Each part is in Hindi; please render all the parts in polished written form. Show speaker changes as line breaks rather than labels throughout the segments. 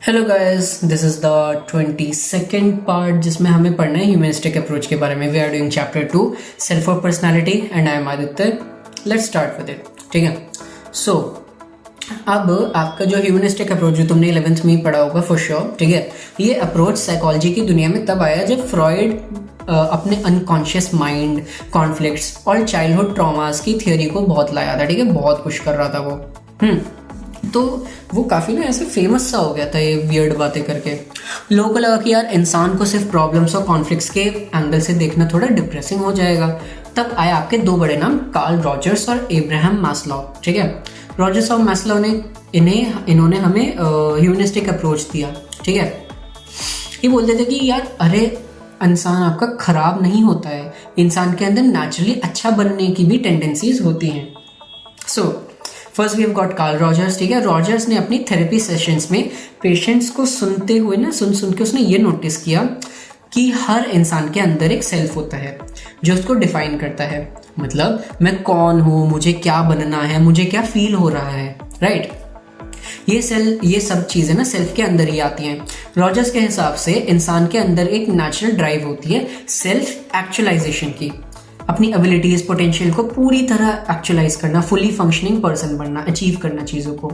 Hello guys, this is the 22nd part जिसमें हमें पढ़ना है ह्यूमनिस्टिक अप्रोच के बारे में। We are doing chapter 2 self of personality and I am Aditya. Let's start with it. ठीक है, सो अब आपका जो ह्यूमनिस्टिक अप्रोच जो तुमने 11th में ही पढ़ा होगा फॉर श्योर, ठीक है, ये अप्रोच साइकोलॉजी की दुनिया में तब आया जब फ्रॉइड अपने अनकॉन्शियस माइंड, कॉन्फ्लिक्ट्स और चाइल्डहुड ट्रॉमास की थियोरी को बहुत लाया था। ठीक है, बहुत पुश कर रहा था वो। तो वो काफ़ी ना ऐसे फेमस सा हो गया था ये वियर्ड बातें करके। लोगों को लगा कि यार इंसान को सिर्फ प्रॉब्लम्स और कॉन्फ्लिक्ट्स के एंगल से देखना थोड़ा डिप्रेसिंग हो जाएगा। तब आए आपके दो बड़े नाम, कार्ल रॉजर्स और एब्राहम मैस्लो। ठीक है, रॉजर्स और मैस्लो ने इन्होंने हमें ह्यूमनिस्टिक अप्रोच दिया। ठीक है, ये बोलते थे कि यार अरे इंसान आपका खराब नहीं होता है, इंसान के अंदर नेचुरली अच्छा बनने की भी टेंडेंसीज होती हैं। So first we have got Carl Rogers. ठीक है, रॉजर्स ने अपनी थेरेपी सेशंस में पेशेंट्स को सुनते हुए ना सुन के उसने ये नोटिस किया कि हर इंसान के अंदर एक सेल्फ होता है जो उसको डिफाइन करता है। मतलब मैं कौन हूँ, मुझे क्या बनना है, मुझे क्या फील हो रहा है, राइट। ये सब चीज़ें ना सेल्फ के अंदर ही आती हैं। रॉजर्स के हिसाब से इंसान के अंदर एक नेचुरल ड्राइव होती है सेल्फ एक्चुअलाइजेशन की, अपनी एबिलिटीज, पोटेंशियल को पूरी तरह एक्चुअलाइज करना, फुली फंक्शनिंग पर्सन बनना, अचीव करना चीज़ों को।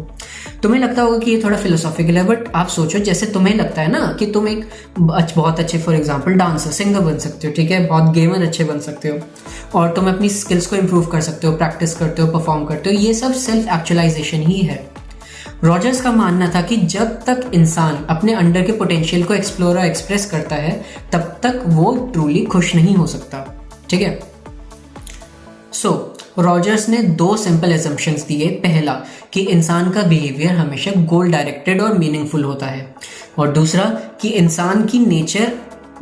तुम्हें लगता होगा कि ये थोड़ा फिलोसॉफिकल है, बट आप सोचो जैसे तुम्हें लगता है ना कि तुम एक बहुत अच्छे फॉर एग्जांपल डांसर, सिंगर बन सकते हो, ठीक है, बहुत गेमर अच्छे बन सकते हो और तुम अपनी स्किल्स को इम्प्रूव कर सकते हो, प्रैक्टिस करते हो, परफॉर्म करते हो, ये सब सेल्फ एक्चुअलाइजेशन ही है। रॉजर्स का मानना था कि जब तक इंसान अपने अंडर के पोटेंशियल को एक्सप्लोर और एक्सप्रेस करता है तब तक वो ट्रूली खुश नहीं हो सकता। ठीक है, रॉजर्स ने दो सिंपल एजम्पशंस दिए। पहला कि इंसान का बिहेवियर हमेशा गोल डायरेक्टेड और मीनिंगफुल होता है, और दूसरा कि इंसान की नेचर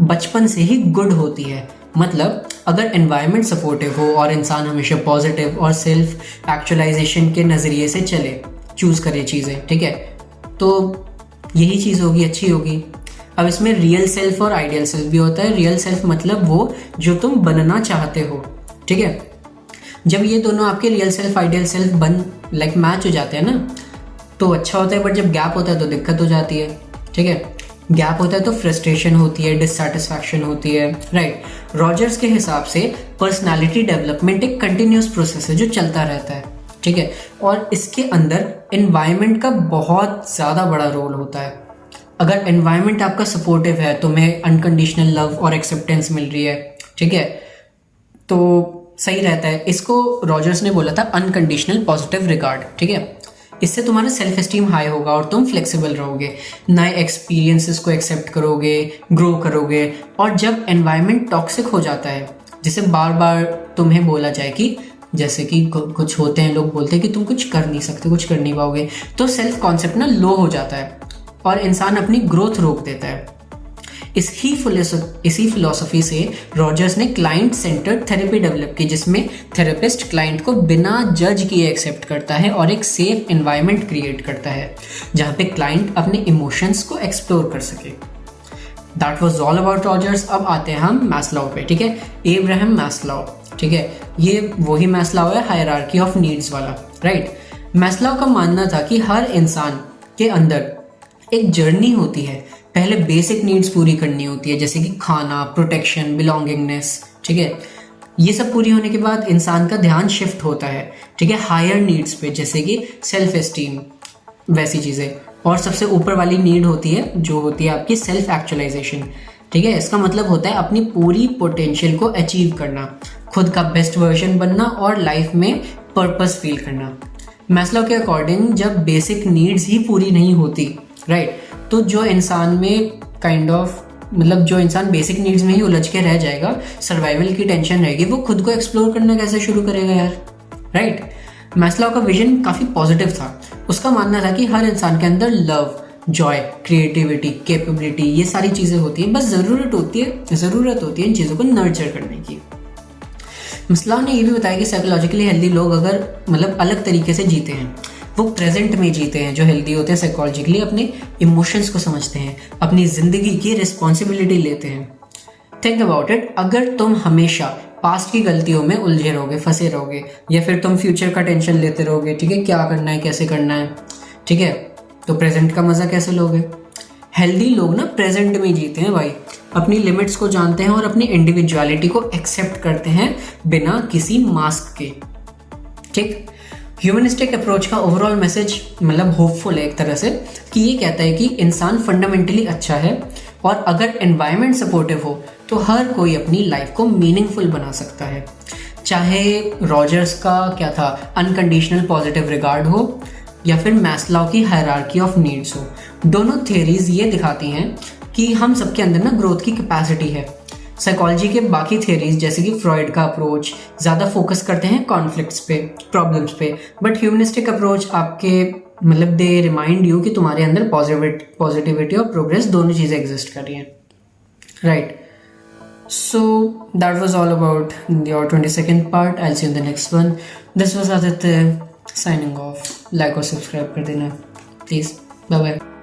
बचपन से ही गुड होती है। मतलब अगर एनवायरनमेंट सपोर्टिव हो और इंसान हमेशा पॉजिटिव और सेल्फ एक्चुअलाइजेशन के नज़रिए से चले, चूज करे चीज़ें, ठीक है, तो यही चीज़ होगी, अच्छी होगी। अब इसमें रियल सेल्फ और आइडियल सेल्फ भी होता है। रियल सेल्फ मतलब वो जो तुम बनना चाहते हो। ठीक है, जब ये दोनों आपके real self ideal self match हो जाते हैं ना तो अच्छा होता है, बट जब गैप होता है तो दिक्कत हो जाती है। ठीक है, गैप होता है तो फ्रस्ट्रेशन होती है, डिससैटिस्फैक्शन होती है, राइट। रॉजर्स के हिसाब से पर्सनालिटी डेवलपमेंट एक कंटिन्यूस प्रोसेस है जो चलता रहता है। ठीक है, और इसके अंदर एनवायरनमेंट का बहुत ज़्यादा बड़ा रोल होता है। अगर एनवायरनमेंट आपका सपोर्टिव है, तुम्हें अनकंडीशनल लव और एक्सेप्टेंस मिल रही है, ठीक है, तो सही रहता है। इसको रॉजर्स ने बोला था अनकंडीशनल पॉजिटिव रिगार्ड। ठीक है, इससे तुम्हारा सेल्फ एस्टीम हाई होगा और तुम फ्लेक्सिबल रहोगे, नए एक्सपीरियंसेस को एक्सेप्ट करोगे, ग्रो करोगे। और जब एनवायरनमेंट टॉक्सिक हो जाता है, जिसे बार बार तुम्हें बोला जाए कि जैसे कि कुछ होते हैं, लोग बोलते हैं कि तुम कुछ कर नहीं सकते, कुछ कर नहीं पाओगे, तो सेल्फ कॉन्सेप्ट ना लो हो जाता है और इंसान अपनी ग्रोथ रोक देता है। इसी फिलॉसफी से रॉजर्स ने क्लाइंट सेंटर्ड थेरेपी डेवलप की, जिसमें थेरेपिस्ट क्लाइंट को बिना जज किए एक्सेप्ट करता है और एक सेफ एनवायरनमेंट क्रिएट करता है जहाँ पे क्लाइंट अपने इमोशंस को एक्सप्लोर कर सके। That was all about Rogers. अब आते हैं हम मैस्लो पे। ठीक है, एब्राहम मैस्लो। ठीक है, ये वही मैस्लो है हायरार्की ऑफ नीड्स वाला, राइट। मैस्लो का मानना था कि हर इंसान के अंदर एक जर्नी होती है। पहले बेसिक नीड्स पूरी करनी होती है, जैसे कि खाना, प्रोटेक्शन, बिलोंगिंगनेस। ठीक है, ये सब पूरी होने के बाद इंसान का ध्यान शिफ्ट होता है, ठीक है, हायर नीड्स पे, जैसे कि सेल्फ एस्टीम, वैसी चीज़ें। और सबसे ऊपर वाली नीड होती है जो होती है आपकी सेल्फ एक्चुअलाइजेशन। ठीक है, इसका मतलब होता है अपनी पूरी पोटेंशियल को अचीव करना, खुद का बेस्ट वर्जन बनना और लाइफ में पर्पस फील करना। मैस्लो के अकॉर्डिंग जब बेसिक नीड्स ही पूरी नहीं होती, राइट, तो जो इंसान में जो इंसान बेसिक नीड्स में ही उलझ के रह जाएगा, सर्वाइवल की टेंशन रहेगी, वो खुद को एक्सप्लोर करना कैसे शुरू करेगा यार, राइट। मैस्लो का विजन काफ़ी पॉजिटिव था। उसका मानना था कि हर इंसान के अंदर लव, जॉय, क्रिएटिविटी, कैपेबिलिटी, ये सारी चीज़ें होती हैं, बस ज़रूरत होती है इन चीज़ों को नर्चर करने की। मैस्लो ने ये भी बताया कि साइकोलॉजिकली हेल्दी लोग अगर अलग तरीके से जीते हैं, वो प्रेजेंट में जीते हैं। जो हेल्दी होते हैं साइकोलॉजिकली अपने इमोशंस को समझते हैं, अपनी ज़िंदगी की रिस्पॉन्सिबिलिटी लेते हैं। थिंक अबाउट इट, अगर तुम हमेशा पास्ट की गलतियों में उलझे रहोगे, फंसे रहोगे, या फिर तुम फ्यूचर का टेंशन लेते रहोगे, ठीक है, क्या करना है, कैसे करना है, ठीक है, तो प्रेजेंट का मज़ा कैसे लोगे। हेल्दी लोग ना प्रेजेंट में जीते हैं भाई, अपनी लिमिट्स को जानते हैं और अपनी इंडिविजुअलिटी को एक्सेप्ट करते हैं बिना किसी मास्क के। ठीक, ह्यूमनिस्टिक अप्रोच का ओवरऑल मैसेज मतलब होपफुल है एक तरह से, कि ये कहता है कि इंसान फंडामेंटली अच्छा है और अगर एनवायरनमेंट सपोर्टिव हो तो हर कोई अपनी लाइफ को मीनिंगफुल बना सकता है। चाहे रॉजर्स का क्या था अनकंडीशनल पॉजिटिव रिगार्ड हो या फिर मैस्लो की हायरार्की ऑफ नीड्स हो, दोनों थ्योरीज ये दिखाती हैं कि हम सबके अंदर ना ग्रोथ की कैपेसिटी है। साइकोलॉजी के बाकी थ्योरीज जैसे कि फ्रॉइड का अप्रोच ज़्यादा फोकस करते हैं कॉन्फ्लिक्ट्स पे, प्रॉब्लम्स पे, बट ह्यूमनिस्टिक अप्रोच आपके मतलब दे रिमाइंड यू कि तुम्हारे अंदर पॉजिटिविटी और प्रोग्रेस दोनों चीज़ें एग्जिस्ट कर रही हैं, right. So that was all about your 22nd part. I'll see you in the next one. This was Aditya signing off. Like और subscribe कर देना please. Bye bye.